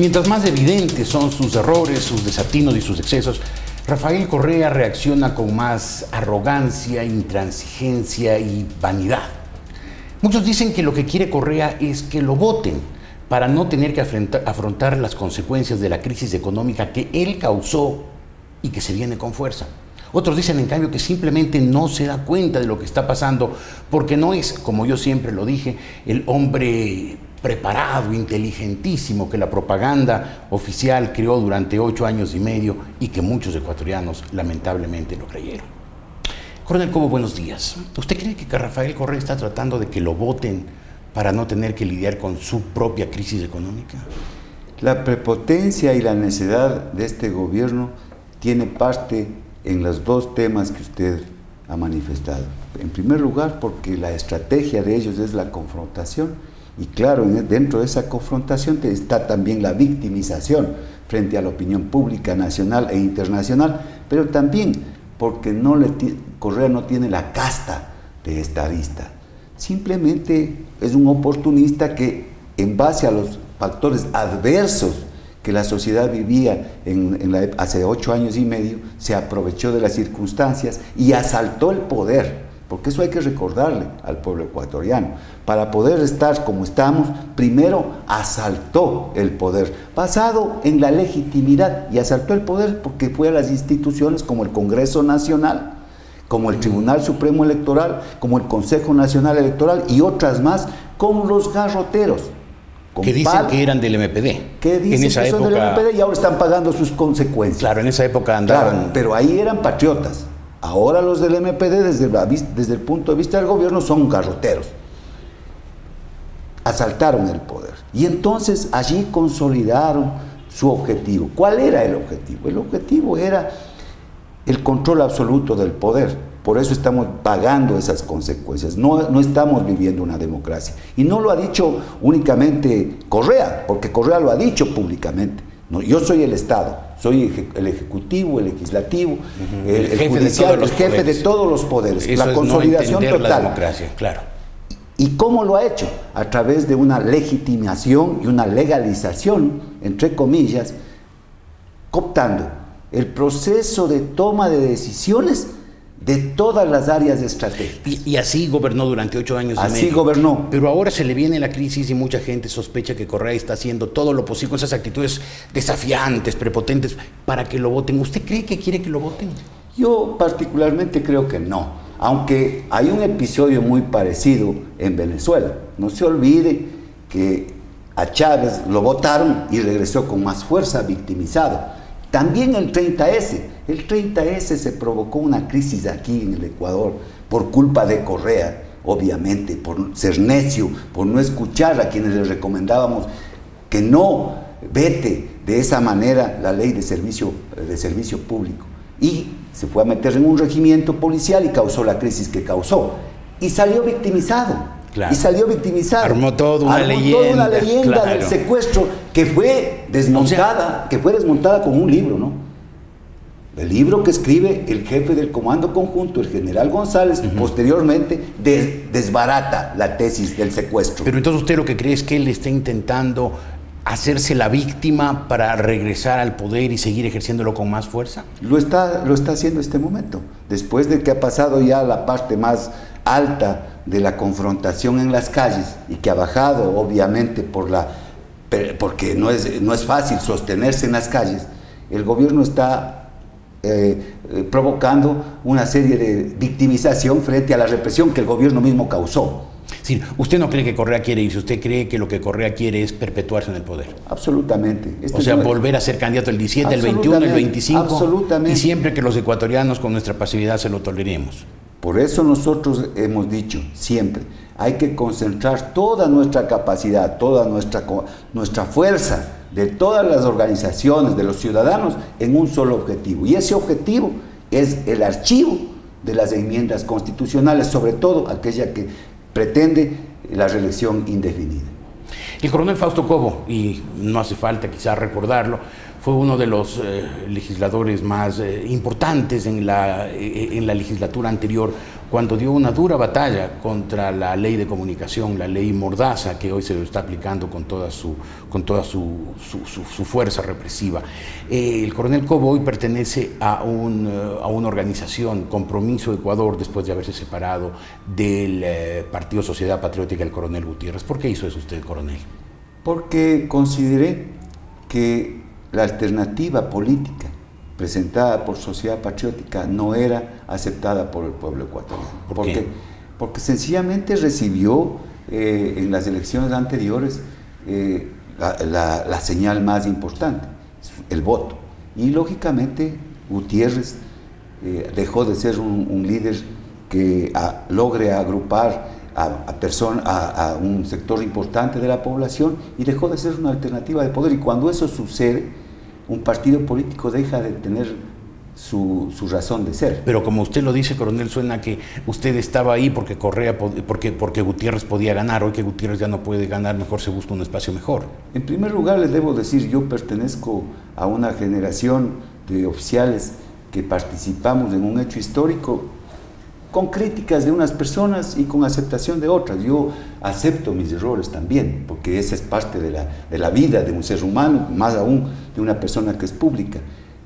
Mientras más evidentes son sus errores, sus desatinos y sus excesos, Rafael Correa reacciona con más arrogancia, intransigencia y vanidad. Muchos dicen que lo que quiere Correa es que lo voten para no tener que afrontar las consecuencias de la crisis económica que él causó y que se viene con fuerza. Otros dicen, en cambio, que simplemente no se da cuenta de lo que está pasando porque no es, como yo siempre lo dije, el hombre preparado, inteligentísimo que la propaganda oficial creó durante 8 años y medio y que muchos ecuatorianos lamentablemente lo creyeron. Coronel Cobo, buenos días. ¿Usted cree que Rafael Correa está tratando de que lo voten para no tener que lidiar con su propia crisis económica? La prepotencia y la necedad de este gobierno tiene parte en los dos temas que usted ha manifestado. En primer lugar, porque la estrategia de ellos es la confrontación, y claro, dentro de esa confrontación está también la victimización frente a la opinión pública nacional e internacional, pero también porque Correa no tiene la casta de estadista. Simplemente es un oportunista que, en base a los factores adversos que la sociedad vivía hace 8 años y medio, se aprovechó de las circunstancias y asaltó el poder, porque eso hay que recordarle al pueblo ecuatoriano. Para poder estar como estamos, primero asaltó el poder, basado en la legitimidad, y asaltó el poder porque fue a las instituciones como el Congreso Nacional, como el Tribunal Supremo Electoral, como el Consejo Nacional Electoral y otras más, con los garroteros. Que dicen que eran del MPD. Que dicen que son del MPD y ahora están pagando sus consecuencias. Claro, en esa época andaban... Claro, pero ahí eran patriotas. Ahora los del MPD, desde el punto de vista del gobierno, son garroteros. Asaltaron el poder. Y entonces allí consolidaron su objetivo. ¿Cuál era el objetivo? El objetivo era el control absoluto del poder. Por eso estamos pagando esas consecuencias. No estamos viviendo una democracia. Y no lo ha dicho únicamente Correa, porque Correa lo ha dicho públicamente. No, yo soy el Estado, soy el Ejecutivo, el Legislativo, el Judicial, el jefe de todos los poderes. Eso la consolidación total. La democracia, claro. ¿Y cómo lo ha hecho? A través de una legitimación y una legalización, entre comillas, cooptando el proceso de toma de decisiones de todas las áreas estratégicas. Y así gobernó durante 8 años y medio. Así gobernó. Pero ahora se le viene la crisis y mucha gente sospecha que Correa está haciendo todo lo posible con esas actitudes desafiantes, prepotentes, para que lo voten. ¿Usted cree que quiere que lo voten? Yo particularmente creo que no, aunque hay un episodio muy parecido en Venezuela. No se olvide que a Chávez lo votaron y regresó con más fuerza, victimizado. También el 30S. El 30S se provocó una crisis aquí en el Ecuador por culpa de Correa, obviamente, por ser necio, por no escuchar a quienes le recomendábamos que no vete de esa manera la ley de servicio público. Y se fue a meter en un regimiento policial y causó la crisis que causó. Y salió victimizado. Claro. Y salió victimizado. Armó toda una leyenda claro, del secuestro que fue desmontada, con un libro, ¿no? El libro que escribe el jefe del Comando Conjunto, el general González, posteriormente desbarata la tesis del secuestro. Pero entonces usted lo que cree es que él está intentando hacerse la víctima para regresar al poder y seguir ejerciéndolo con más fuerza. Lo está haciendo en este momento, después de que ha pasado ya la parte más alta de la confrontación en las calles y que ha bajado obviamente porque no es fácil sostenerse en las calles. El gobierno está provocando una serie de victimización frente a la represión que el gobierno mismo causó. Sí, ¿usted no cree que Correa quiere irse? ¿Usted cree que lo que Correa quiere es perpetuarse en el poder? Absolutamente. O sea, volver a ser candidato el 17, el 21, el 25. Absolutamente. Y siempre que los ecuatorianos con nuestra pasividad se lo toleremos. Por eso nosotros hemos dicho siempre, hay que concentrar toda nuestra capacidad, toda nuestra fuerza de todas las organizaciones, de los ciudadanos, en un solo objetivo. Y ese objetivo es el archivo de las enmiendas constitucionales, sobre todo aquella que pretende la reelección indefinida. El coronel Fausto Cobo, y no hace falta quizás recordarlo, fue uno de los legisladores más importantes en la legislatura anterior, cuando dio una dura batalla contra la ley de comunicación, la ley Mordaza, que hoy se lo está aplicando con toda su fuerza represiva. El coronel Cobo hoy pertenece a una organización, Compromiso Ecuador, después de haberse separado del Partido Sociedad Patriótica del coronel Gutiérrez. ¿Por qué hizo eso usted, coronel? Porque consideré que la alternativa política presentada por Sociedad Patriótica no era aceptada por el pueblo ecuatoriano. ¿Por qué? Porque sencillamente recibió en las elecciones anteriores la señal más importante, el voto. Y lógicamente Gutiérrez dejó de ser un líder que logre agrupar a un sector importante de la población y dejó de ser una alternativa de poder. Y cuando eso sucede, un partido político deja de tener su razón de ser. Pero como usted lo dice, coronel, suena que usted estaba ahí porque porque Gutiérrez podía ganar. Hoy que Gutiérrez ya no puede ganar, mejor se busca un espacio mejor. En primer lugar, les debo decir, yo pertenezco a una generación de oficiales que participamos en un hecho histórico con críticas de unas personas y con aceptación de otras. Yo acepto mis errores también, porque esa es parte de la vida de un ser humano, más aún de una persona que es pública.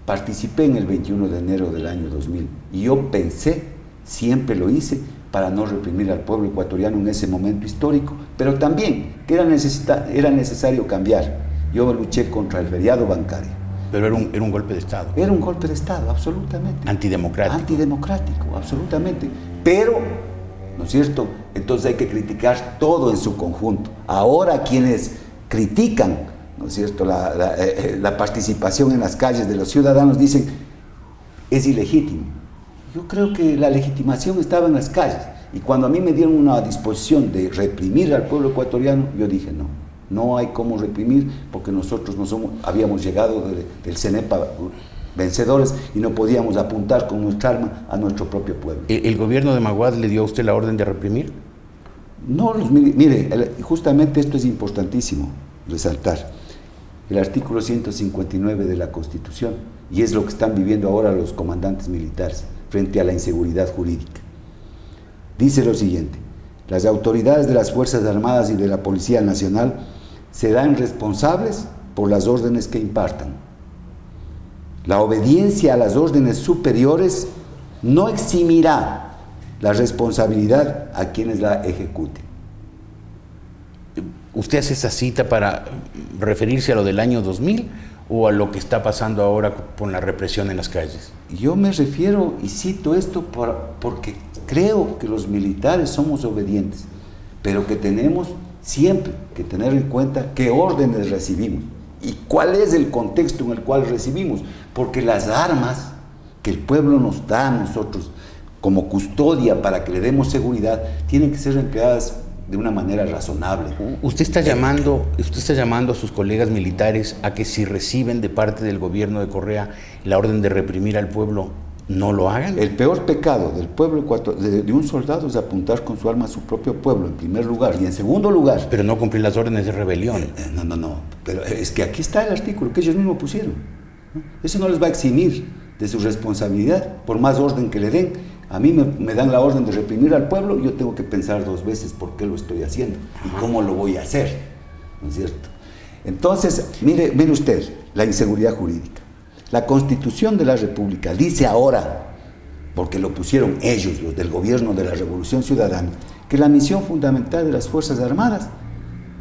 Participé en el 21 de enero del año 2000 y yo pensé, siempre lo hice, para no reprimir al pueblo ecuatoriano en ese momento histórico, pero también que era necesario cambiar. Yo luché contra el feriado bancario. Pero era un golpe de Estado. Era un golpe de Estado, absolutamente. Antidemocrático. Antidemocrático, absolutamente. Pero, ¿no es cierto? Entonces hay que criticar todo en su conjunto. Ahora quienes critican, ¿no es cierto?, la participación en las calles de los ciudadanos dicen, es ilegítimo. Yo creo que la legitimación estaba en las calles. Y cuando a mí me dieron una disposición de reprimir al pueblo ecuatoriano, yo dije no. No hay cómo reprimir porque nosotros habíamos llegado del CENEPA vencedores y no podíamos apuntar con nuestra arma a nuestro propio pueblo. ¿El gobierno de Maguad le dio a usted la orden de reprimir? No, mire, justamente esto es importantísimo resaltar. El artículo 159 de la Constitución, y es lo que están viviendo ahora los comandantes militares frente a la inseguridad jurídica. Dice lo siguiente: las autoridades de las Fuerzas Armadas y de la Policía Nacional serán responsables por las órdenes que impartan. La obediencia a las órdenes superiores no eximirá la responsabilidad a quienes la ejecuten. ¿Usted hace esa cita para referirse a lo del año 2000 o a lo que está pasando ahora con la represión en las calles? Yo me refiero y cito esto porque creo que los militares somos obedientes, pero que tenemos siempre que tener en cuenta qué órdenes recibimos y cuál es el contexto en el cual recibimos, porque las armas que el pueblo nos da a nosotros como custodia para que le demos seguridad tienen que ser empleadas de una manera razonable. Usted está llamando a sus colegas militares a que si reciben de parte del gobierno de Correa la orden de reprimir al pueblo, no lo hagan. El peor pecado del pueblo de un soldado es apuntar con su arma a su propio pueblo, en primer lugar, y en segundo lugar... Pero no cumplir las órdenes de rebelión. No, pero es que aquí está el artículo que ellos mismos pusieron, ¿no? Eso no les va a eximir de su responsabilidad, por más orden que le den. A mí me dan la orden de reprimir al pueblo, yo tengo que pensar dos veces por qué lo estoy haciendo y cómo lo voy a hacer, ¿no es cierto? Entonces, mire usted, la inseguridad jurídica. La Constitución de la República dice ahora, porque lo pusieron ellos, los del gobierno de la Revolución Ciudadana, que la misión fundamental de las Fuerzas Armadas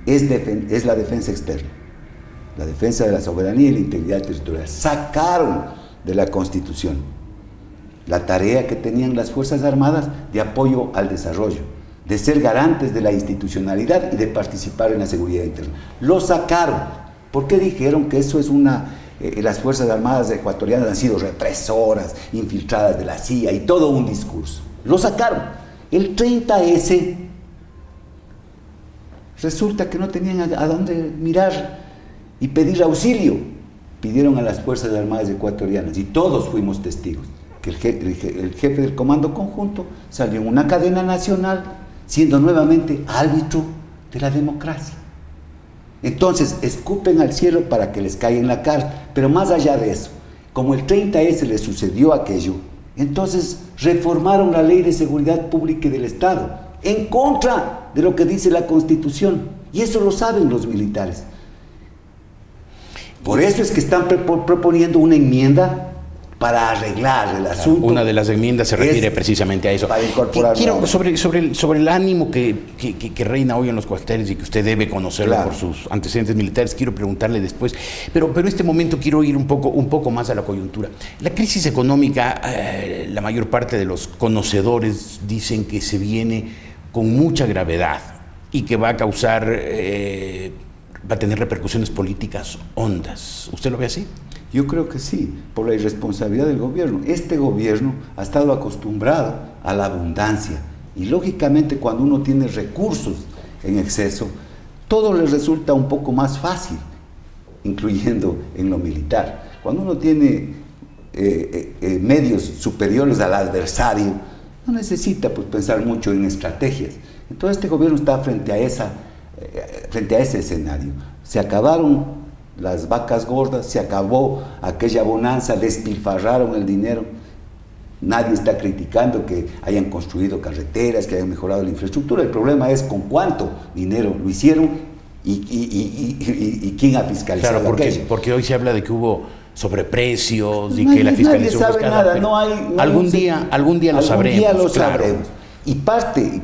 es la defensa externa, la defensa de la soberanía y la integridad territorial. Sacaron de la Constitución la tarea que tenían las Fuerzas Armadas de apoyo al desarrollo, de ser garantes de la institucionalidad y de participar en la seguridad interna. Lo sacaron, porque dijeron que eso es las Fuerzas Armadas ecuatorianas han sido represoras, infiltradas de la CIA y todo un discurso. Lo sacaron. El 30S resulta que no tenían a dónde mirar y pedir auxilio. Pidieron a las Fuerzas Armadas ecuatorianas y todos fuimos testigos que el jefe del Comando Conjunto salió en una cadena nacional siendo nuevamente árbitro de la democracia. Entonces, escupen al cielo para que les caiga en la cara. Pero más allá de eso, como el 30S les sucedió aquello, entonces reformaron la Ley de Seguridad Pública y del Estado, en contra de lo que dice la Constitución. Y eso lo saben los militares. Por eso es que están proponiendo una enmienda para arreglar el asunto. Una de las enmiendas se refiere precisamente a eso. Para incorporar. Quiero, sobre el ánimo que reina hoy en los cuarteles y que usted debe conocerlo por sus antecedentes militares, quiero preguntarle después. Pero este momento quiero ir un poco más a la coyuntura. La crisis económica, la mayor parte de los conocedores dicen que se viene con mucha gravedad y que va a causar, va a tener repercusiones políticas hondas. ¿Usted lo ve así? Yo creo que sí, por la irresponsabilidad del gobierno. Este gobierno ha estado acostumbrado a la abundancia y lógicamente cuando uno tiene recursos en exceso, todo le resulta un poco más fácil, incluyendo en lo militar. Cuando uno tiene medios superiores al adversario, no necesita pues, pensar mucho en estrategias. Entonces este gobierno está frente a ese escenario. Se acabaron las vacas gordas, se acabó aquella bonanza, despilfarraron el dinero. Nadie está criticando que hayan construido carreteras, que hayan mejorado la infraestructura. El problema es con cuánto dinero lo hicieron y quién ha fiscalizado. Claro, porque hoy se habla de que hubo sobreprecios y que la fiscalización nadie sabe nada, no hay algún día lo sabremos. Y parte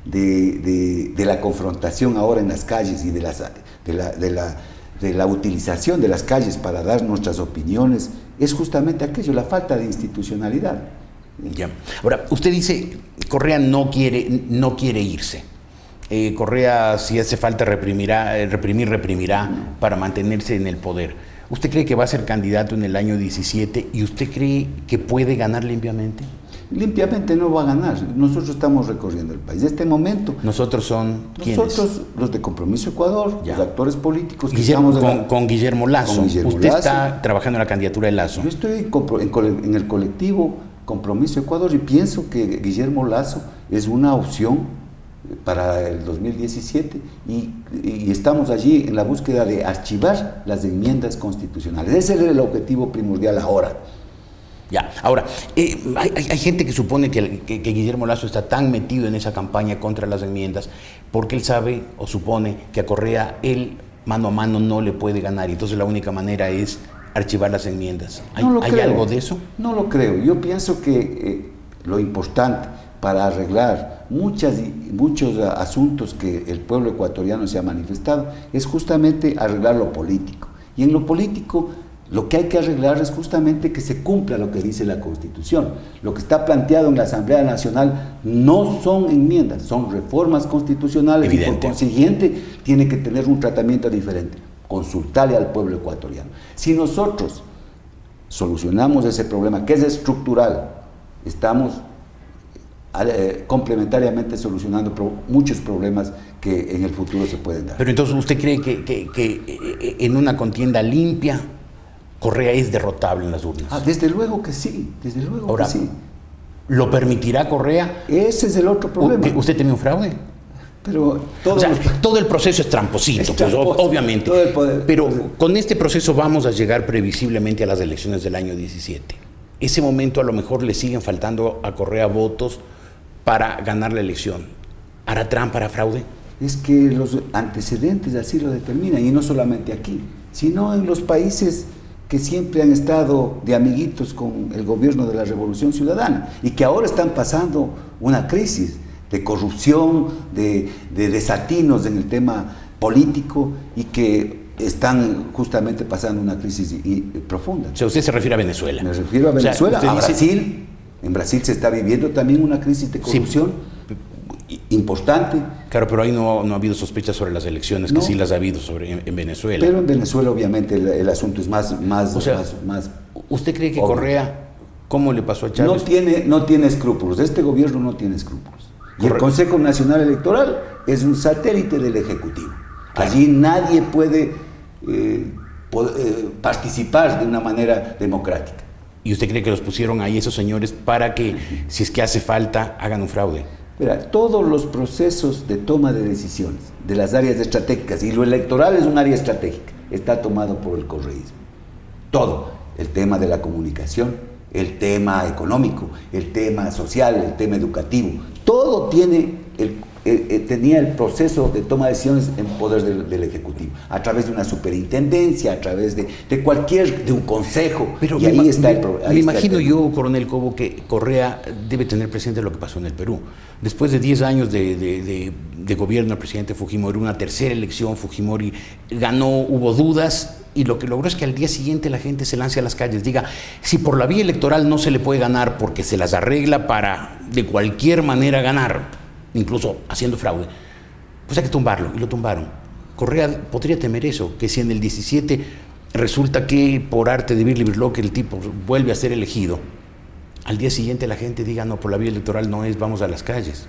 de la confrontación ahora en las calles y de la utilización de las calles para dar nuestras opiniones es justamente aquello, la falta de institucionalidad. Ya. Ahora, usted dice Correa no quiere irse. Correa, si hace falta, reprimirá para mantenerse en el poder. ¿Usted cree que va a ser candidato en el año 17 y usted cree que puede ganar limpiamente? Limpiamente no va a ganar. Nosotros estamos recorriendo el país. En este momento... ¿Nosotros son quiénes? Nosotros, los de Compromiso Ecuador, los actores políticos que con Guillermo Lasso. Usted está trabajando en la candidatura de Lasso. Yo estoy en el colectivo Compromiso Ecuador y pienso que Guillermo Lasso es una opción para el 2017 y estamos allí en la búsqueda de archivar las enmiendas constitucionales. Ese es el objetivo primordial ahora. Ya, ahora, hay gente que supone que Guillermo Lasso está tan metido en esa campaña contra las enmiendas porque él sabe o supone que a Correa él mano a mano no le puede ganar y entonces la única manera es archivar las enmiendas. ¿Hay algo de eso? No lo creo. Yo pienso que lo importante para arreglar muchos asuntos que el pueblo ecuatoriano se ha manifestado es justamente arreglar lo político. Y en lo político lo que hay que arreglar es justamente que se cumpla lo que dice la Constitución. Lo que está planteado en la Asamblea Nacional no son enmiendas, son reformas constitucionales. Evidente. Y por consiguiente tiene que tener un tratamiento diferente, consultarle al pueblo ecuatoriano. Si nosotros solucionamos ese problema, que es estructural, estamos complementariamente solucionando muchos problemas que en el futuro se pueden dar. Pero entonces, ¿usted cree que en una contienda limpia Correa es derrotable en las urnas? Desde luego que sí, desde luego. Ahora, que sí. ¿Lo permitirá Correa? Ese es el otro problema. ¿Usted teme un fraude? Pero todo el proceso es tramposito, pues, obviamente. Todo el poder, pero con este proceso vamos a llegar previsiblemente a las elecciones del año 17. Ese momento a lo mejor le siguen faltando a Correa votos para ganar la elección. ¿Hará trampa, hará fraude? Es que los antecedentes así lo determinan, y no solamente aquí, sino en los países que siempre han estado de amiguitos con el gobierno de la Revolución Ciudadana y que ahora están pasando una crisis de corrupción, de desatinos en el tema político y que están justamente pasando una crisis profunda. O sea, usted se refiere a Venezuela. Me refiero a Venezuela, a Brasil. En Brasil se está viviendo también una crisis de corrupción importante. Claro, pero ahí no ha habido sospechas sobre las elecciones, que sí las ha habido en Venezuela. Pero en Venezuela obviamente el asunto es más ¿usted cree que Correa, cómo le pasó a Chávez? No tiene escrúpulos, este gobierno no tiene escrúpulos. Y el Consejo Nacional Electoral es un satélite del Ejecutivo. Claro. Allí nadie puede participar de una manera democrática. ¿Y usted cree que los pusieron ahí esos señores para que, si es que hace falta, hagan un fraude? Mira, todos los procesos de toma de decisiones de las áreas estratégicas, y lo electoral es un área estratégica, está tomado por el correísmo. Todo, el tema de la comunicación, el tema económico, el tema social, el tema educativo, todo tenía el proceso de toma de decisiones en poder del Ejecutivo, a través de una superintendencia, a través de un consejo. Pero y ahí está el problema. Me imagino yo, coronel Cobo, que Correa debe tener presente lo que pasó en el Perú. Después de 10 años de gobierno del presidente Fujimori, una tercera elección, Fujimori ganó, hubo dudas, y lo que logró es que al día siguiente la gente se lance a las calles, diga, si por la vía electoral no se le puede ganar porque se las arregla para de cualquier manera ganar, incluso haciendo fraude, pues hay que tumbarlo, y lo tumbaron. Correa podría temer eso, que si en el 17 resulta que por arte de Birli-Birloque el tipo vuelve a ser elegido, al día siguiente la gente diga, no, por la vía electoral no es, vamos a las calles.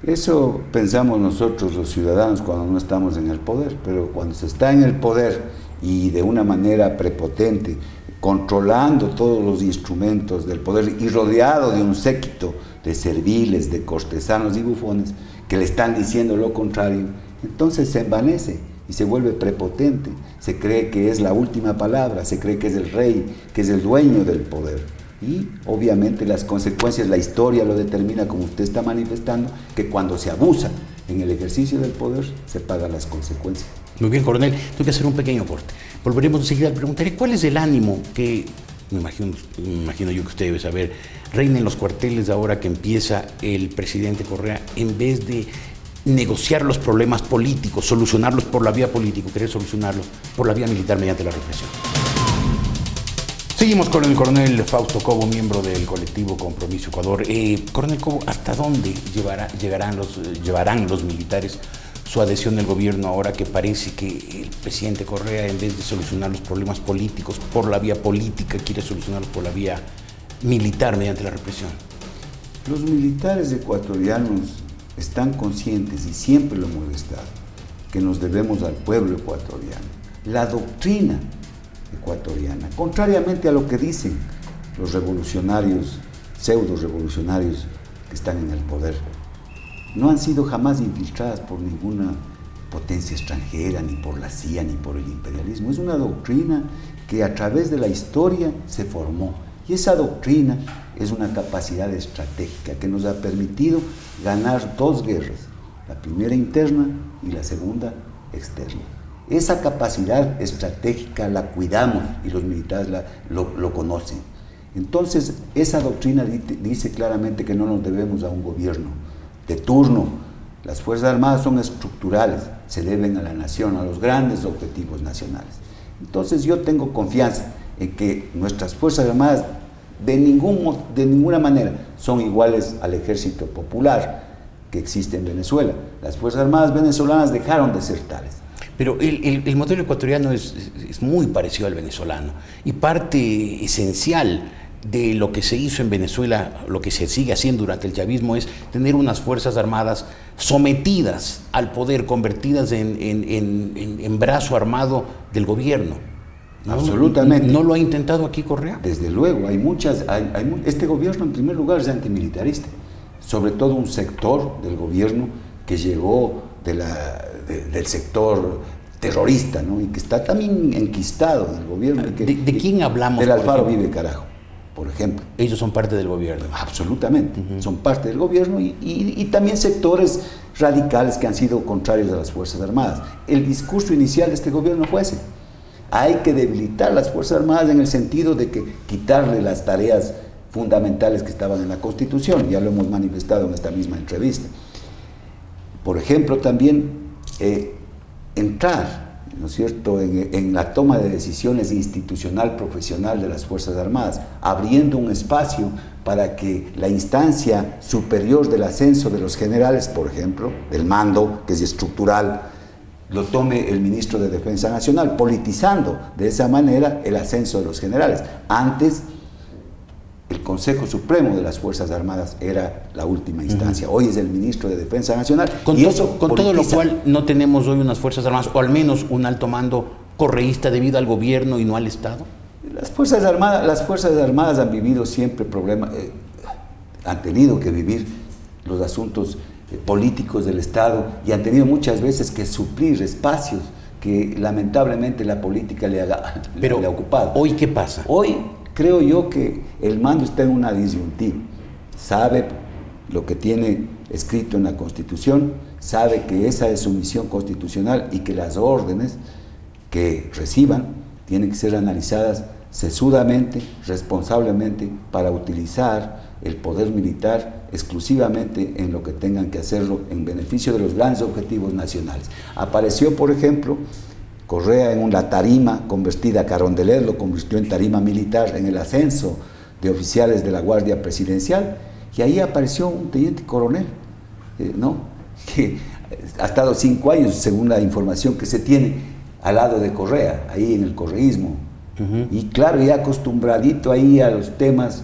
Eso pensamos nosotros los ciudadanos cuando no estamos en el poder, pero cuando se está en el poder y de una manera prepotente, controlando todos los instrumentos del poder y rodeado de un séquito de serviles, de cortesanos y bufones que le están diciendo lo contrario, entonces se envanece y se vuelve prepotente, se cree que es la última palabra, se cree que es el rey, que es el dueño del poder. Y obviamente las consecuencias, la historia lo determina, como usted está manifestando, que cuando se abusa en el ejercicio del poder, se pagan las consecuencias. Muy bien, coronel, tengo que hacer un pequeño corte. Volveremos enseguida. Preguntaré cuál es el ánimo que, me imagino yo que usted debe saber, reina en los cuarteles ahora que empieza el presidente Correa, en vez de negociar los problemas políticos, solucionarlos por la vía política, querer solucionarlos por la vía militar mediante la represión. Seguimos con el coronel Fausto Cobo, miembro del colectivo Compromiso Ecuador. Coronel Cobo, ¿hasta dónde llevarán los militares su adhesión al gobierno ahora que parece que el presidente Correa, en vez de solucionar los problemas políticos por la vía política, quiere solucionarlos por la vía militar mediante la represión? Los militares ecuatorianos están conscientes, y siempre lo hemos estado, que nos debemos al pueblo ecuatoriano. La doctrina ecuatoriana, contrariamente a lo que dicen los revolucionarios, pseudo revolucionarios que están en el poder, no han sido jamás infiltradas por ninguna potencia extranjera, ni por la CIA, ni por el imperialismo. Es una doctrina que a través de la historia se formó, y esa doctrina es una capacidad estratégica que nos ha permitido ganar dos guerras, la primera interna y la segunda externa. Esa capacidad estratégica la cuidamos y los militares lo conocen. Entonces, esa doctrina dice claramente que no nos debemos a un gobierno de turno. Las Fuerzas Armadas son estructurales, se deben a la nación, a los grandes objetivos nacionales. Entonces, yo tengo confianza en que nuestras Fuerzas Armadas de ninguna manera son iguales al ejército popular que existe en Venezuela. Las Fuerzas Armadas venezolanas dejaron de ser tales. Pero el modelo ecuatoriano es muy parecido al venezolano, y parte esencial de lo que se hizo en Venezuela, lo que se sigue haciendo durante el chavismo, es tener unas Fuerzas Armadas sometidas al poder, convertidas en brazo armado del gobierno. ¿No? Absolutamente. ¿No lo ha intentado aquí Correa? Desde luego, este gobierno en primer lugar es antimilitarista, sobre todo un sector del gobierno que llegó del sector terrorista, ¿no? Y que está también enquistado en el gobierno. ¿De quién hablamos? Del Alfaro Vive Carajo, por ejemplo. Ellos son parte del gobierno. Absolutamente, son parte del gobierno, y también sectores radicales que han sido contrarios a las Fuerzas Armadas. El discurso inicial de este gobierno fue ese: hay que debilitar las Fuerzas Armadas en el sentido de que quitarle las tareas fundamentales que estaban en la Constitución. Ya lo hemos manifestado en esta misma entrevista. Por ejemplo, también entrar, ¿no es cierto?, en la toma de decisiones institucional, profesional de las Fuerzas Armadas, abriendo un espacio para que la instancia superior del ascenso de los generales, por ejemplo, del mando, que es estructural, lo tome el ministro de Defensa Nacional, politizando de esa manera el ascenso de los generales. Antes, el Consejo Supremo de las Fuerzas Armadas era la última instancia. Hoy es el ministro de Defensa Nacional. Con todo lo cual, no tenemos hoy unas Fuerzas Armadas, o al menos un alto mando correísta debido al gobierno y no al Estado. Las Fuerzas Armadas han vivido siempre problemas, han tenido que vivir los asuntos políticos del Estado y han tenido muchas veces que suplir espacios que lamentablemente la política le ha ocupado. ¿Hoy qué pasa? Hoy creo yo que el mando está en una disyuntiva. Sabe lo que tiene escrito en la Constitución, sabe que esa es su misión constitucional y que las órdenes que reciban tienen que ser analizadas sesudamente, responsablemente, para utilizar el poder militar exclusivamente en lo que tengan que hacerlo en beneficio de los grandes objetivos nacionales. Apareció, por ejemplo, Correa en una tarima convertida a Carondelet, lo convirtió en tarima militar en el ascenso de oficiales de la Guardia Presidencial, y ahí apareció un teniente coronel, ¿no?, que ha estado 5 años, según la información que se tiene, al lado de Correa, ahí en el correísmo. Y claro, ya acostumbradito ahí a los temas,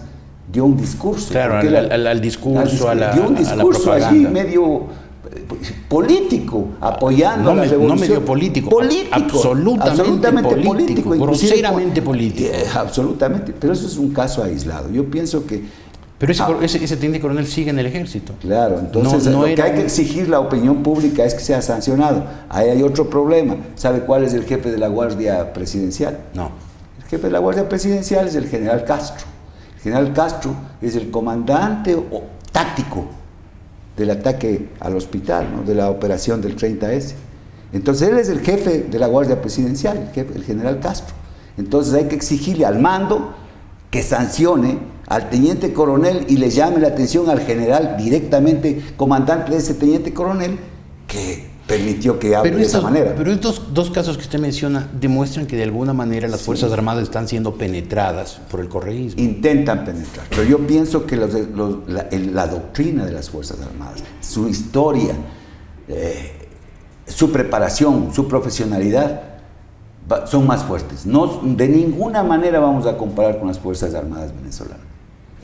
dio un discurso. Claro, al discurso, dio un discurso allí medio político, apoyando la revolución. No medio político, absolutamente político, groseramente político. Absolutamente, pero eso es un caso aislado. Yo pienso que... Pero ese teniente coronel sigue en el ejército. Claro, entonces lo que hay que exigir la opinión pública es que sea sancionado. Ahí hay otro problema. ¿Sabe cuál es el jefe de la Guardia Presidencial? No. El jefe de la Guardia Presidencial es el general Castro. El general Castro es el comandante táctico del ataque al hospital, ¿no?, de la operación del 30S. Entonces él es el jefe de la Guardia Presidencial, el general Castro. Entonces hay que exigirle al mando que sancione al teniente coronel y le llame la atención al general directamente, comandante de ese teniente coronel, que permitió que hable de esa manera. Pero estos dos casos que usted menciona demuestran que de alguna manera las Fuerzas Armadas están siendo penetradas por el correísmo. Intentan penetrar, pero yo pienso que la doctrina de las Fuerzas Armadas, su historia, su preparación, su profesionalidad, son más fuertes. No, de ninguna manera vamos a comparar con las Fuerzas Armadas venezolanas.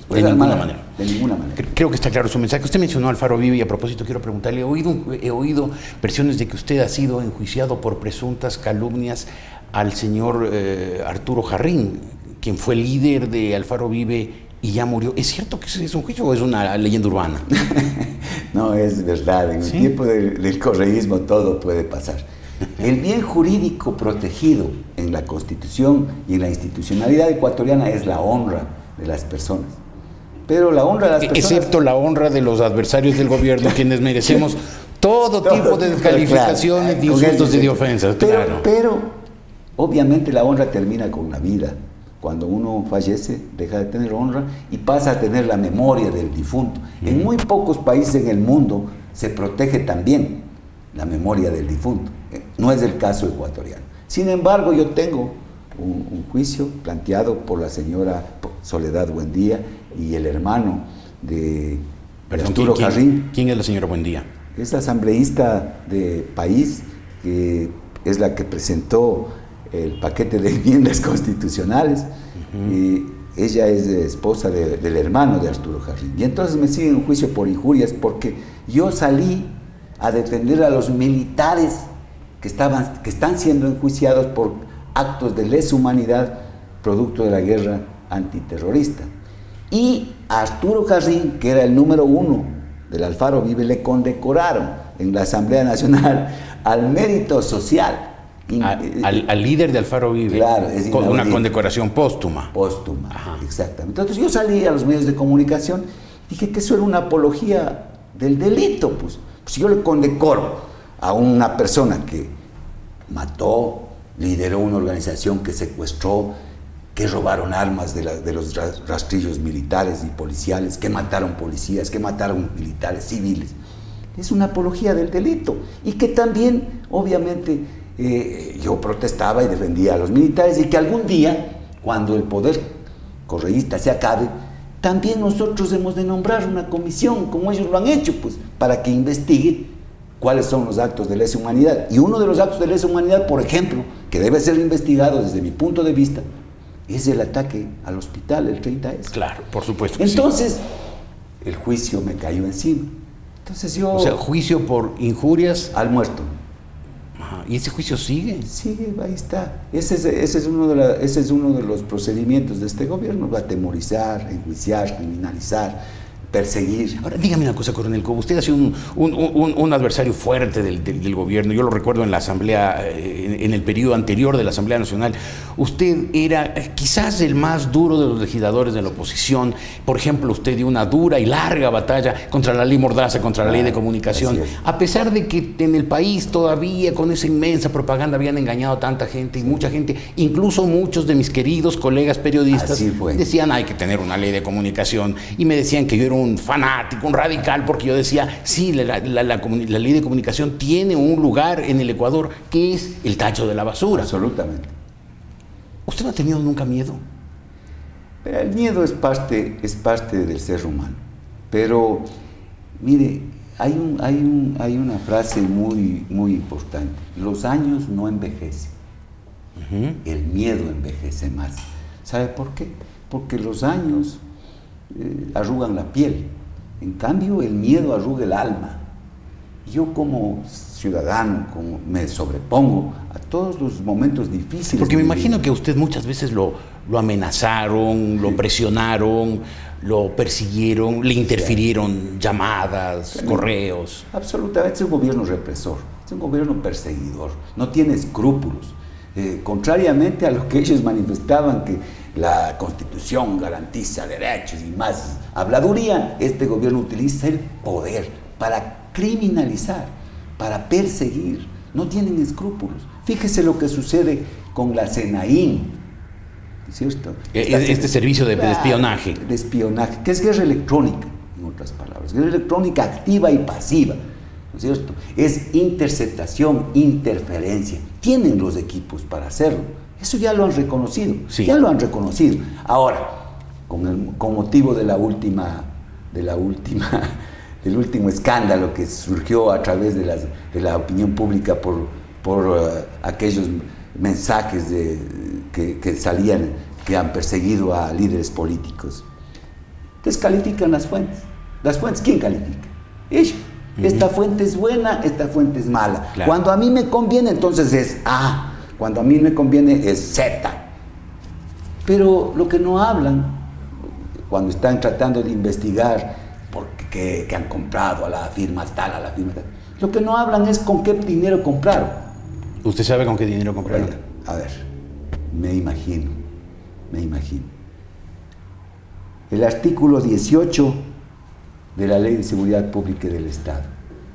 De ninguna manera. De ninguna manera. Creo que está claro su mensaje. Usted mencionó a Alfaro Vive y a propósito quiero preguntarle, he oído versiones de que usted ha sido enjuiciado por presuntas calumnias al señor Arturo Jarrín, quien fue líder de Alfaro Vive y ya murió. ¿Es cierto que es un juicio o es una leyenda urbana? No, es verdad. En el tiempo del correísmo todo puede pasar. El bien jurídico protegido en la Constitución y en la institucionalidad ecuatoriana es la honra de las personas. Pero la honra de las personas... Excepto la honra de los adversarios del gobierno, quienes merecemos todo tipo de descalificaciones, de insultos y de ofensas. Pero obviamente la honra termina con la vida. Cuando uno fallece, deja de tener honra y pasa a tener la memoria del difunto. En muy pocos países en el mundo se protege también la memoria del difunto. No es el caso ecuatoriano. Sin embargo, yo tengo un juicio planteado por la señora Soledad Buendía y el hermano de Arturo Jarrín. ¿Quién es la señora Buendía? Es asambleísta de país, que es la que presentó el paquete de enmiendas constitucionales. Y ella es esposa del hermano de Arturo Jarrín. Y entonces me siguen en juicio por injurias porque yo salí a defender a los militares que están siendo enjuiciados por actos de lesa humanidad producto de la guerra antiterrorista. Y a Arturo Jarrín, que era el número 1 del Alfaro Vive, le condecoraron en la Asamblea Nacional al mérito social. Al líder de Alfaro Vive. Claro, con una condecoración póstuma. Póstuma, exactamente. Entonces yo salí a los medios de comunicación y dije que eso era una apología del delito. Pues yo le condecoro a una persona que mató, lideró una organización que secuestró, que robaron armas de los rastrillos militares y policiales, que mataron policías, que mataron militares civiles. Es una apología del delito. Y que también, obviamente, yo protestaba y defendía a los militares, y que algún día, cuando el poder correísta se acabe, también nosotros hemos de nombrar una comisión, como ellos lo han hecho, pues, para que investigue cuáles son los actos de lesa humanidad. Y uno de los actos de lesa humanidad, por ejemplo, que debe ser investigado desde mi punto de vista, es el ataque al hospital, el 30S. Claro, por supuesto. Entonces, el juicio me cayó encima. Entonces yo... O sea, juicio por injurias al muerto. ¿Y ese juicio sigue? Sigue, ahí está. Ese es uno de los procedimientos de este gobierno: va a atemorizar, enjuiciar, criminalizar, perseguir. Ahora, dígame una cosa, coronel Cobo. Usted ha sido un adversario fuerte del gobierno. Yo lo recuerdo en la Asamblea, en el periodo anterior de la Asamblea Nacional. Usted era quizás el más duro de los legisladores de la oposición. Por ejemplo, usted dio una dura y larga batalla contra la ley Mordaza, contra la ley de comunicación. A pesar de que en el país todavía con esa inmensa propaganda habían engañado a tanta gente y mucha gente, incluso muchos de mis queridos colegas periodistas decían hay que tener una ley de comunicación y me decían que yo era un fanático, un radical, porque yo decía, sí, la ley de comunicación tiene un lugar en el Ecuador que es el tacho de la basura. Absolutamente. ¿Usted no ha tenido nunca miedo? Pero el miedo es parte del ser humano. Pero, mire, hay una frase muy importante. Los años no envejecen. El miedo envejece más. ¿Sabe por qué? Porque los años arrugan la piel. En cambio, el miedo arruga el alma. Yo como ciudadano, como me sobrepongo a todos los momentos difíciles. Porque me imagino que a usted muchas veces lo amenazaron, lo presionaron, lo persiguieron, le interfirieron llamadas, correos. Absolutamente, es un gobierno represor, es un gobierno perseguidor, no tiene escrúpulos. Contrariamente a lo que ellos manifestaban, que la Constitución garantiza derechos y más habladuría, este gobierno utiliza el poder para criminalizar, para perseguir. No tienen escrúpulos. Fíjese lo que sucede con la SENAIN, ¿cierto? Este servicio de espionaje. De espionaje, que es guerra electrónica, en otras palabras. Guerra electrónica activa y pasiva, ¿no es cierto? Es interceptación, interferencia. Tienen los equipos para hacerlo. Eso ya lo han reconocido. Sí. Ya lo han reconocido. Ahora, con motivo del último escándalo que surgió a través de la opinión pública por aquellos mensajes que salían, que han perseguido a líderes políticos, descalifican las fuentes. ¿Las fuentes quién califica? Ellos. Esta fuente es buena, esta fuente es mala. Claro. Cuando a mí me conviene, entonces es A. Cuando a mí me conviene, es Z. Pero lo que no hablan, cuando están tratando de investigar porque han comprado a la firma tal, lo que no hablan es con qué dinero compraron. ¿Usted sabe con qué dinero compraron? Bueno, a ver, me imagino. El artículo 18 de la Ley de Seguridad Pública del Estado.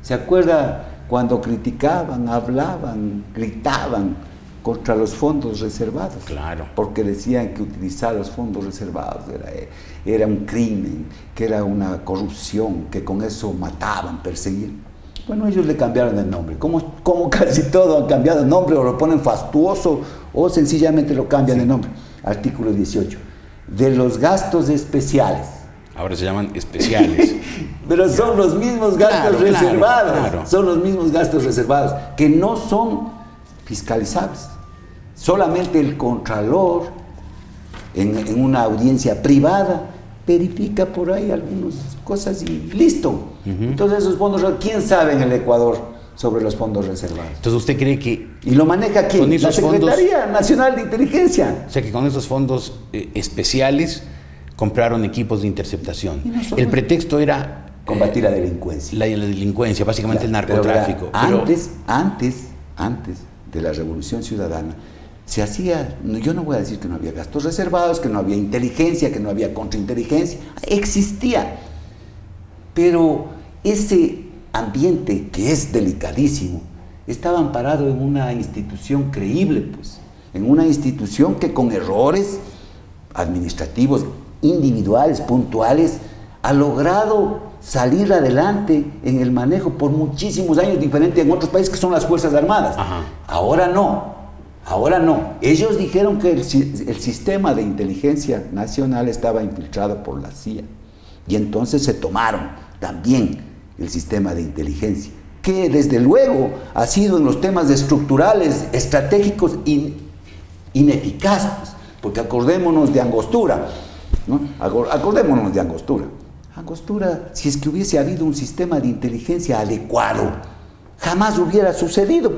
¿Se acuerda cuando criticaban, hablaban, gritaban contra los fondos reservados? Claro. Porque decían que utilizar los fondos reservados era un crimen, que era una corrupción, que con eso mataban, perseguían. Bueno, ellos le cambiaron el nombre. Como casi todo han cambiado el nombre, o lo ponen fastuoso, o sencillamente lo cambian el nombre. Artículo 18. De los gastos especiales. Ahora se llaman especiales. Pero son los mismos gastos reservados. Claro. Son los mismos gastos reservados, que no son fiscalizables. Solamente el contralor, en una audiencia privada, verifica por ahí algunas cosas y listo. Entonces esos fondos, ¿quién sabe en el Ecuador sobre los fondos reservados? Entonces usted cree que... ¿Y lo maneja quién? La Secretaría Nacional de Inteligencia. O sea que con esos fondos especiales compraron equipos de interceptación. El pretexto era... combatir la delincuencia. La delincuencia, básicamente el narcotráfico. Antes de la Revolución Ciudadana, se hacía, yo no voy a decir que no había gastos reservados, que no había inteligencia, que no había contrainteligencia, existía. Pero ese ambiente, que es delicadísimo, estaba amparado en una institución creíble, pues, en una institución que con errores administrativos individuales, puntuales, ha logrado salir adelante en el manejo por muchísimos años, diferente en otros países que son las Fuerzas Armadas. Ajá. Ahora no. Ellos dijeron que el sistema de inteligencia nacional estaba infiltrado por la CIA. Y entonces se tomaron también el sistema de inteligencia, que desde luego ha sido en los temas estructurales, estratégicos, ineficaz. Porque acordémonos de Angostura, ¿no? Acordémonos de Angostura. Angostura, si es que hubiese habido un sistema de inteligencia adecuado, jamás hubiera sucedido.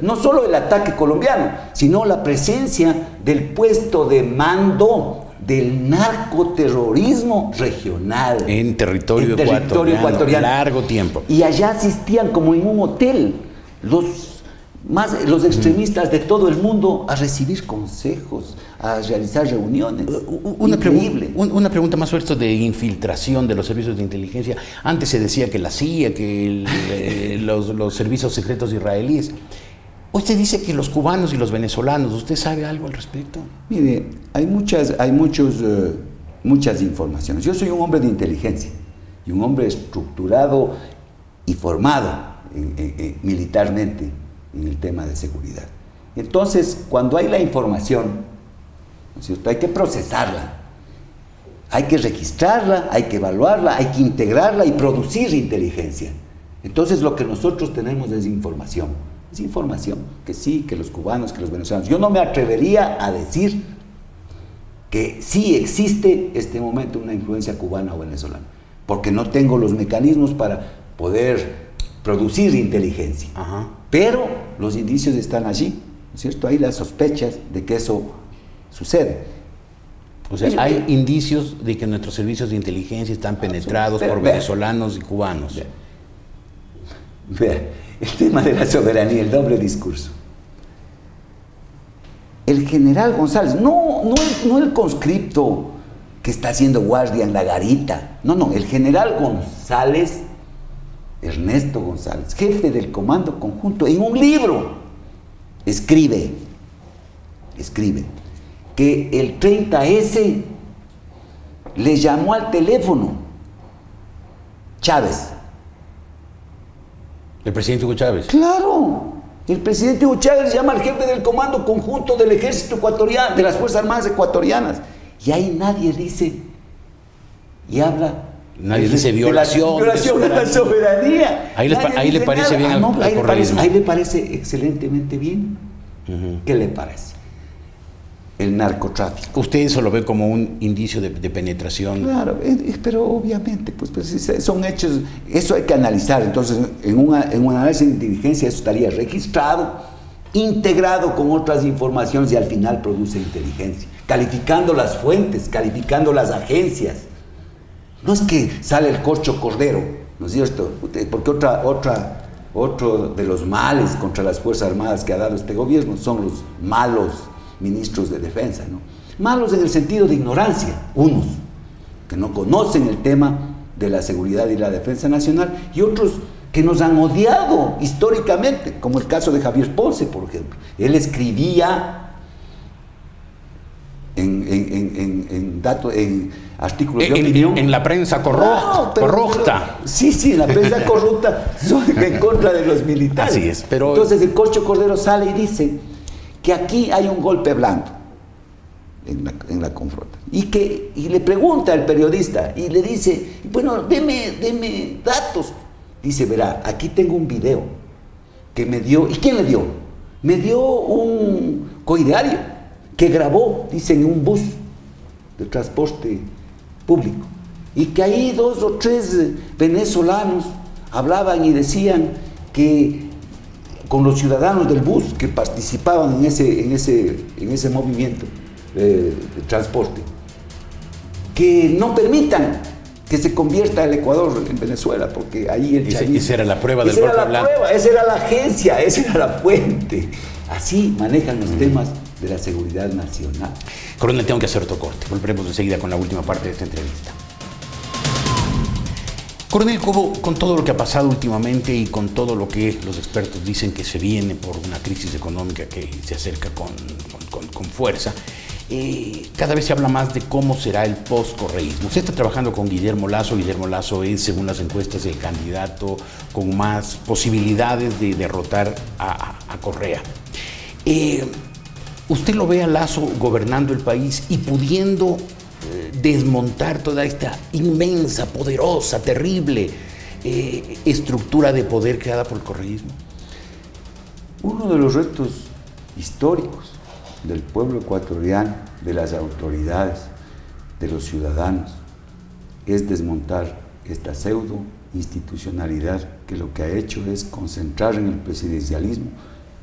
No solo el ataque colombiano, sino la presencia del puesto de mando del narcoterrorismo regional. En territorio ecuatoriano, largo tiempo. Y allá asistían como en un hotel los extremistas de todo el mundo a recibir consejos, a realizar reuniones. Una pregunta más sobre esto de infiltración de los servicios de inteligencia. Antes se decía que la CIA, que los servicios secretos israelíes. Usted dice que los cubanos y los venezolanos, ¿usted sabe algo al respecto? Mire, hay muchas informaciones. Yo soy un hombre de inteligencia y un hombre estructurado y formado militarmente en el tema de seguridad. Entonces, cuando hay la información, ¿no es cierto?, hay que procesarla, hay que registrarla, hay que evaluarla, hay que integrarla y producir inteligencia. Entonces, lo que nosotros tenemos es información. Es información, que sí, que los cubanos, que los venezolanos. Yo no me atrevería a decir que sí existe este momento una influencia cubana o venezolana, porque no tengo los mecanismos para poder producir inteligencia. Ajá. Pero los indicios están allí, ¿no es cierto? Hay las sospechas de que eso sucede. O sea, hay indicios de que nuestros servicios de inteligencia están penetrados por venezolanos y cubanos. Vea, el tema de la soberanía, el doble discurso. El general González, no el conscripto que está haciendo guardia en la garita, no, el general González, Ernesto González, jefe del Comando Conjunto, en un libro escribe que el 30S le llamó al teléfono Chávez. ¿El presidente Hugo Chávez? Claro, el presidente Hugo Chávez llama al jefe del Comando Conjunto del Ejército Ecuatoriano, de las Fuerzas Armadas Ecuatorianas, y ahí nadie dice y habla. Nadie dice violación de la soberanía. Ahí le parece bien al correísmo. Ahí le parece excelentemente bien. ¿Qué le parece? El narcotráfico. Usted eso lo ve como un indicio de penetración. Claro, pero obviamente, pues son hechos, eso hay que analizar. Entonces, en un análisis de inteligencia, eso estaría registrado, integrado con otras informaciones y al final produce inteligencia. Calificando las fuentes, calificando las agencias. No es que sale el corcho cordero, ¿no es cierto? Porque otro de los males contra las Fuerzas Armadas que ha dado este gobierno son los malos ministros de defensa, ¿no? Malos en el sentido de ignorancia, unos que no conocen el tema de la seguridad y la defensa nacional, y otros que nos han odiado históricamente, como el caso de Javier Ponce, por ejemplo. Él escribía en artículos de opinión. En la prensa corrupta. Sí, en la prensa corrupta en contra de los militares. Así es, pero... Entonces el Corcho Cordero sale y dice que aquí hay un golpe blando en la confronta. Y le pregunta al periodista y le dice, bueno, deme datos. Dice, verá, aquí tengo un video que me dio. ¿Y quién le dio? Me dio un coideario que grabó, dice, en un bus de transporte público, y que ahí 2 o 3 venezolanos hablaban y decían que con los ciudadanos del bus que participaban en ese movimiento de transporte, que no permitan que se convierta el Ecuador en Venezuela, porque ahí el chavismo... Esa era la prueba del golpe blanco. Esa era la agencia, esa era la fuente. Así manejan los temas de la seguridad nacional. Coronel, tengo que hacer otro corte. Volveremos enseguida con la última parte de esta entrevista. Coronel Cobo, con todo lo que ha pasado últimamente y con todo lo que los expertos dicen que se viene por una crisis económica que se acerca con fuerza, cada vez se habla más de cómo será el post-correísmo. Usted está trabajando con Guillermo Lasso. Guillermo Lasso es, según las encuestas, el candidato con más posibilidades de derrotar a Correa. ¿Usted lo ve a Lasso gobernando el país y pudiendo desmontar toda esta inmensa, poderosa, terrible estructura de poder creada por el correísmo? Uno de los retos históricos del pueblo ecuatoriano, de las autoridades, de los ciudadanos, es desmontar esta pseudo institucionalidad que lo que ha hecho es concentrar en el presidencialismo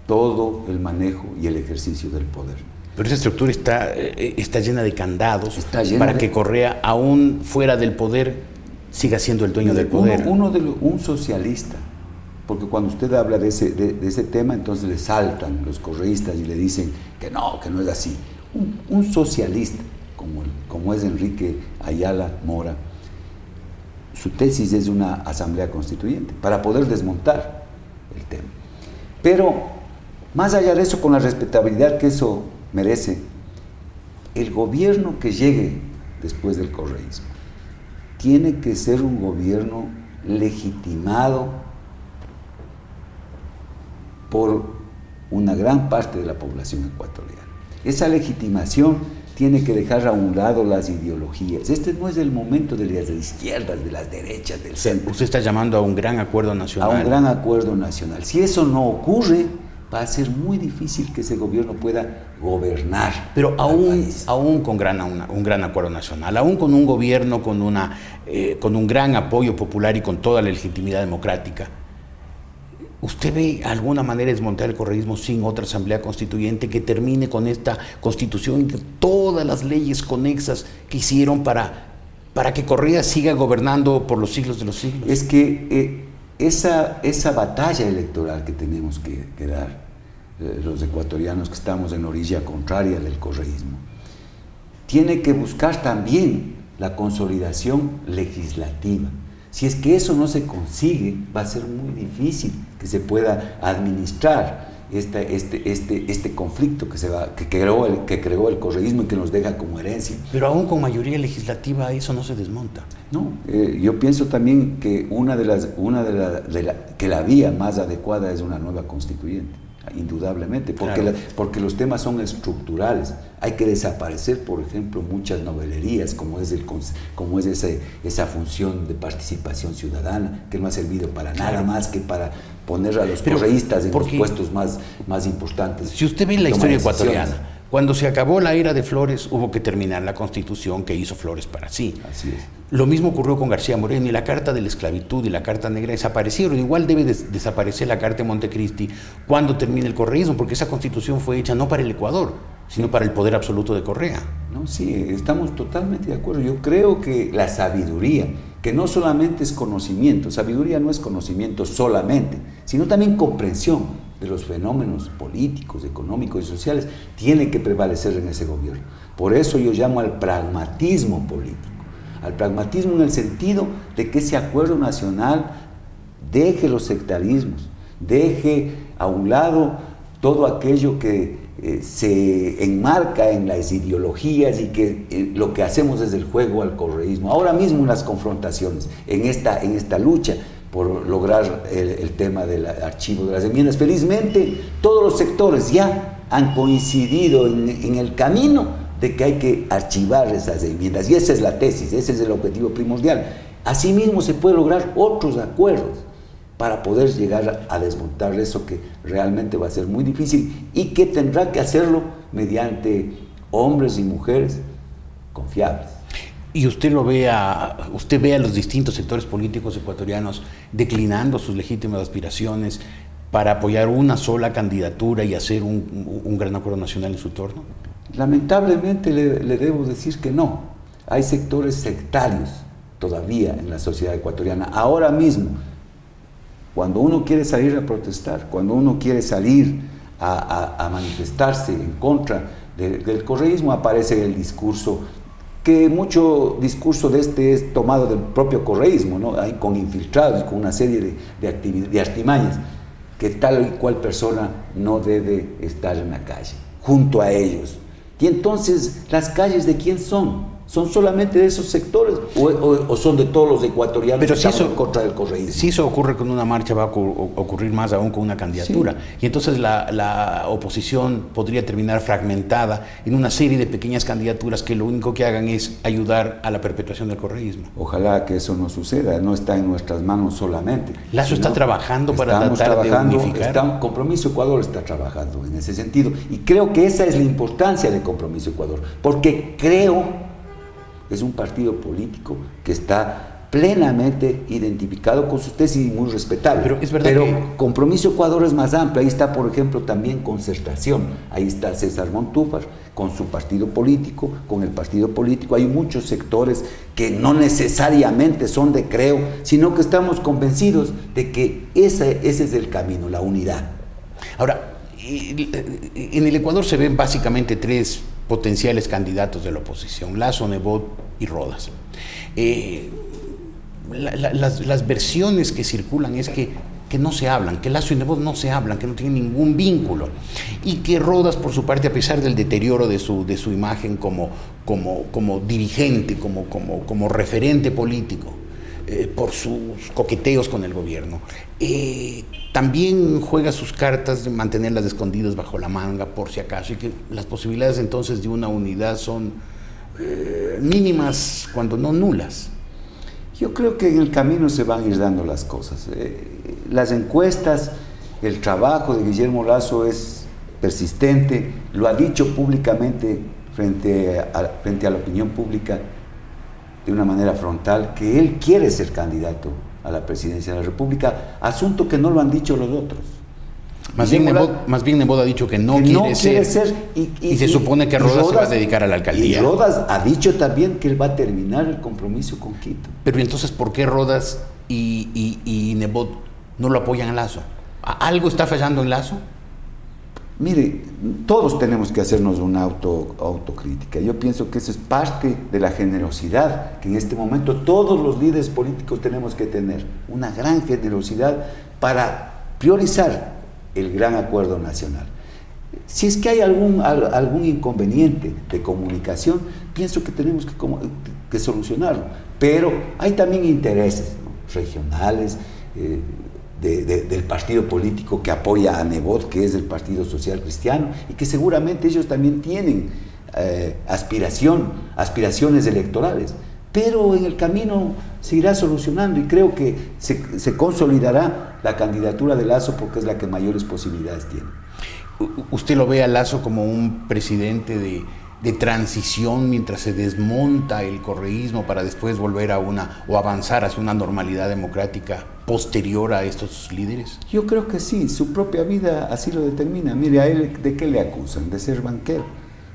todo el manejo y el ejercicio del poder. Pero esa estructura está llena de candados para que Correa, aún fuera del poder, siga siendo el dueño del poder. Un socialista, porque cuando usted habla de ese tema, entonces le saltan los correístas y le dicen que no es así. Un socialista, como es Enrique Ayala Mora, su tesis es una asamblea constituyente, para poder desmontar el tema. Pero, más allá de eso, con la respetabilidad que eso merece, el gobierno que llegue después del correísmo tiene que ser un gobierno legitimado por una gran parte de la población ecuatoriana. Esa legitimación tiene que dejar a un lado las ideologías. Este no es el momento de las izquierdas, de las derechas, del centro. Usted está llamando a un gran acuerdo nacional. A un gran acuerdo nacional. Si eso no ocurre, va a ser muy difícil que ese gobierno pueda gobernar. Pero aún con un gran acuerdo nacional, aún con un gobierno con un gran apoyo popular y con toda la legitimidad democrática, ¿usted ve alguna manera de desmontar el correísmo sin otra asamblea constituyente que termine con esta constitución y que todas las leyes conexas que hicieron para que Correa siga gobernando por los siglos de los siglos? Es que esa batalla electoral que tenemos que dar los ecuatorianos que estamos en orilla contraria del correísmo tiene que buscar también la consolidación legislativa. Si es que eso no se consigue, va a ser muy difícil que se pueda administrar este conflicto que creó el correísmo y que nos deja como herencia. Pero aún con mayoría legislativa eso no se desmonta. No, yo pienso también que que la vía más adecuada es una nueva constituyente, indudablemente, porque los temas son estructurales. Hay que desaparecer, por ejemplo, muchas novelerías, como es esa función de participación ciudadana, que no ha servido para nada más que para poner a los correístas en los puestos más importantes. Si usted ve la historia ecuatoriana, cuando se acabó la era de Flores, hubo que terminar la constitución que hizo Flores para sí. Así es. Lo mismo ocurrió con García Moreno, y la Carta de la Esclavitud y la Carta Negra desaparecieron. Igual debe desaparecer la Carta de Montecristi cuando termine el correísmo, porque esa constitución fue hecha no para el Ecuador, sino para el poder absoluto de Correa. No, sí, estamos totalmente de acuerdo. Yo creo que la sabiduría, que no solamente es conocimiento, sabiduría no es conocimiento solamente, sino también comprensión de los fenómenos políticos, económicos y sociales, tiene que prevalecer en ese gobierno. Por eso yo llamo al pragmatismo político, al pragmatismo en el sentido de que ese acuerdo nacional deje los sectarismos, deje a un lado todo aquello que se enmarca en las ideologías y que lo que hacemos es el juego al correísmo. Ahora mismo en las confrontaciones, en esta lucha por lograr el tema del archivo de las enmiendas, felizmente todos los sectores ya han coincidido en el camino de que hay que archivar esas enmiendas, y esa es la tesis, ese es el objetivo primordial. Asimismo se puede lograr otros acuerdos para poder llegar a desmontar eso que realmente va a ser muy difícil y que tendrá que hacerlo mediante hombres y mujeres confiables. Y usted ve a los distintos sectores políticos ecuatorianos declinando sus legítimas aspiraciones para apoyar una sola candidatura y hacer un gran acuerdo nacional en su torno. Lamentablemente le debo decir que no. Hay sectores sectarios todavía en la sociedad ecuatoriana. Ahora mismo, cuando uno quiere salir a protestar, cuando uno quiere salir a manifestarse en contra del correísmo, aparece el discurso, que mucho discurso de este es tomado del propio correísmo, ¿no? Hay con infiltrados, con una serie de artimañas, que tal y cual persona no debe estar en la calle, junto a ellos. Y entonces, ¿las calles de quién son? ¿Son solamente de esos sectores o son de todos los ecuatorianos que están en contra del correísmo? Si eso ocurre con una marcha, va a ocurrir más aún con una candidatura. Sí. Y entonces la oposición podría terminar fragmentada en una serie de pequeñas candidaturas que lo único que hagan es ayudar a la perpetuación del correísmo. Ojalá que eso no suceda, no está en nuestras manos solamente. Lazo está trabajando para tratar de unificar. Compromiso Ecuador está trabajando en ese sentido. Y creo que esa es la importancia de Compromiso Ecuador, porque creo es un partido político que está plenamente identificado con sus tesis y muy respetable. Pero es verdad que Compromiso Ecuador es más amplio. Ahí está, por ejemplo, también Concertación. Ahí está César Montúfar con su partido político, con el partido político. Hay muchos sectores que no necesariamente son de Creo, sino que estamos convencidos de que ese es el camino, la unidad. Ahora, en el Ecuador se ven básicamente tres potenciales candidatos de la oposición: Lasso, Nebot y Rodas. Las versiones que circulan es que no se hablan, que Lasso y Nebot no se hablan, que no tienen ningún vínculo, y que Rodas, por su parte, a pesar del deterioro de su imagen como dirigente, como referente político, por sus coqueteos con el gobierno, también juega sus cartas de mantenerlas escondidas bajo la manga por si acaso, y que las posibilidades entonces de una unidad son mínimas, cuando no nulas. Yo creo que en el camino se van a ir dando las cosas. Las encuestas, el trabajo de Guillermo Lasso es persistente, lo ha dicho públicamente frente a la opinión pública de una manera frontal, que él quiere ser candidato a la presidencia de la República, asunto que no lo han dicho los otros. Más bien Nebot ha dicho que no quiere ser y se supone que Rodas se va a dedicar a la alcaldía. Y Rodas ha dicho también que él va a terminar el compromiso con Quito. Pero entonces, ¿por qué Rodas y Nebot no lo apoyan a Lasso? ¿Algo está fallando en Lasso? Mire, todos tenemos que hacernos una autocrítica. Yo pienso que eso es parte de la generosidad que en este momento todos los líderes políticos tenemos que tener. Una gran generosidad para priorizar el gran acuerdo nacional. Si es que hay algún inconveniente de comunicación, pienso que tenemos que solucionarlo. Pero hay también intereses, ¿no?, regionales, del partido político que apoya a Nebot, que es el Partido Social Cristiano, y que seguramente ellos también tienen aspiraciones electorales. Pero en el camino se irá solucionando y creo que se consolidará la candidatura de Lasso porque es la que mayores posibilidades tiene. ¿Usted lo ve a Lasso como un presidente de transición mientras se desmonta el correísmo para después volver o avanzar hacia una normalidad democrática posterior a estos líderes? Yo creo que sí, su propia vida así lo determina. Mire, a él, ¿de qué le acusan? De ser banquero,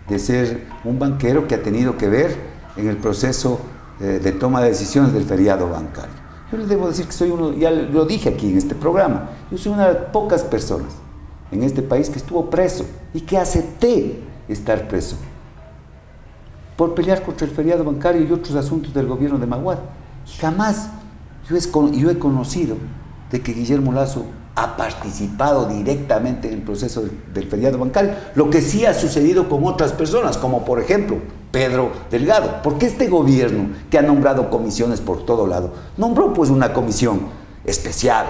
de ser un banquero que ha tenido que ver en el proceso de toma de decisiones del feriado bancario. Yo les debo decir que soy uno, ya lo dije aquí en este programa, yo soy una de las pocas personas en este país que estuvo preso y que acepté estar preso por pelear contra el feriado bancario y otros asuntos del gobierno de Maguad. Jamás yo he conocido de que Guillermo Lasso ha participado directamente en el proceso del feriado bancario, lo que sí ha sucedido con otras personas, como por ejemplo Pedro Delgado, porque este gobierno que ha nombrado comisiones por todo lado, nombró pues una comisión especial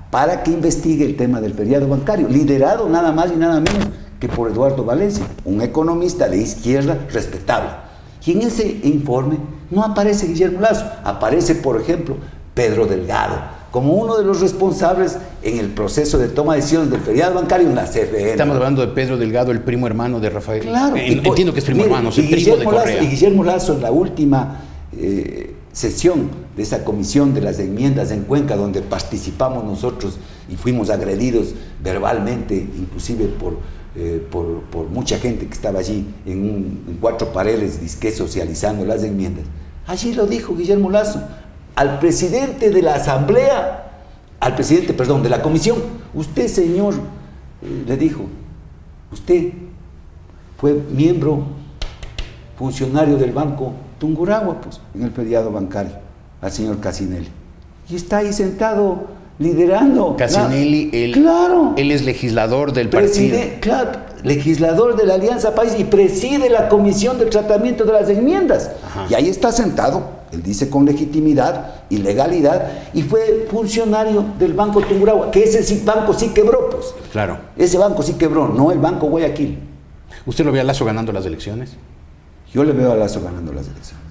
para que investigue el tema del feriado bancario, liderado nada más y nada menos que por Eduardo Valencia, un economista de izquierda respetable. Y en ese informe no aparece Guillermo Lasso, aparece por ejemplo Pedro Delgado, como uno de los responsables en el proceso de toma de decisiones del feriado bancario en la CFE. Estamos hablando de Pedro Delgado, el primo hermano de Rafael. Claro. Entiendo que es primo hermano, el primo de Correa. Y Guillermo Lasso, en la última sesión de esa comisión de las enmiendas en Cuenca, donde participamos nosotros y fuimos agredidos verbalmente, inclusive por mucha gente que estaba allí en cuatro paredes, disque socializando las enmiendas. Allí lo dijo Guillermo Lasso al presidente de la asamblea, de la comisión: usted, señor, le dijo, usted fue funcionario del Banco Tungurahua, pues, en el feriado bancario, al señor Cassinelli. Y está ahí sentado, liderando. Cassinelli, claro, él es legislador del partido. Claro, legislador de la Alianza País y preside la comisión de tratamiento de las enmiendas. Ajá. Y ahí está sentado. Él dice con legitimidad y legalidad, y fue funcionario del Banco Tungurahua, que ese banco sí quebró, pues. Claro. Ese banco sí quebró, no el Banco Guayaquil. ¿Usted lo ve a Lasso ganando las elecciones? Yo le veo a Lasso ganando las elecciones.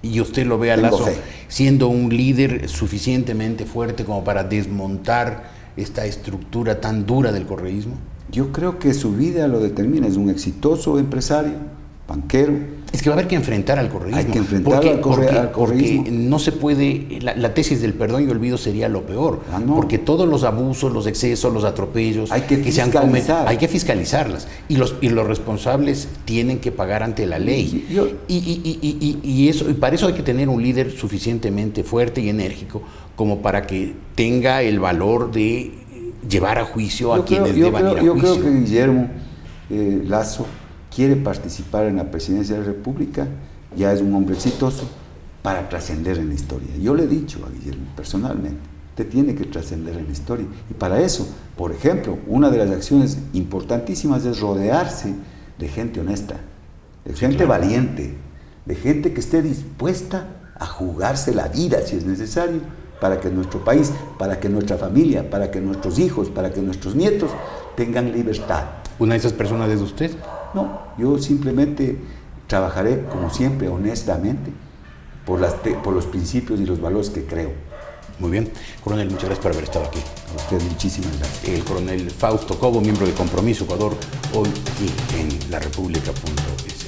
¿Y usted lo ve a Lasso siendo un líder suficientemente fuerte como para desmontar esta estructura tan dura del correísmo? Yo creo que su vida lo determina. Es un exitoso empresario, banquero. Es que va a haber que enfrentar al correísmo. Hay que enfrentar al correísmo. Porque no se puede, la tesis del perdón y olvido sería lo peor. No. Porque todos los abusos, los excesos, los atropellos hay que se han cometido, hay que fiscalizarlas. Y los responsables tienen que pagar ante la ley. Y para eso hay que tener un líder suficientemente fuerte y enérgico como para que tenga el valor de llevar a juicio a quienes deban ir a juicio. Yo creo que Guillermo Lasso quiere participar en la presidencia de la República, ya es un hombre exitoso, para trascender en la historia. Yo le he dicho a Guillermo personalmente, usted tiene que trascender en la historia. Y para eso, por ejemplo, una de las acciones importantísimas es rodearse de gente honesta, de gente valiente, de gente que esté dispuesta a jugarse la vida si es necesario, para que nuestro país, para que nuestra familia, para que nuestros hijos, para que nuestros nietos tengan libertad. ¿Una de esas personas es usted? No, yo simplemente trabajaré, como siempre, honestamente, por los principios y los valores que creo. Muy bien. Coronel, muchas gracias por haber estado aquí. A usted muchísimas gracias. El coronel Fausto Cobo, miembro de Compromiso Ecuador, hoy aquí en laRepública.es.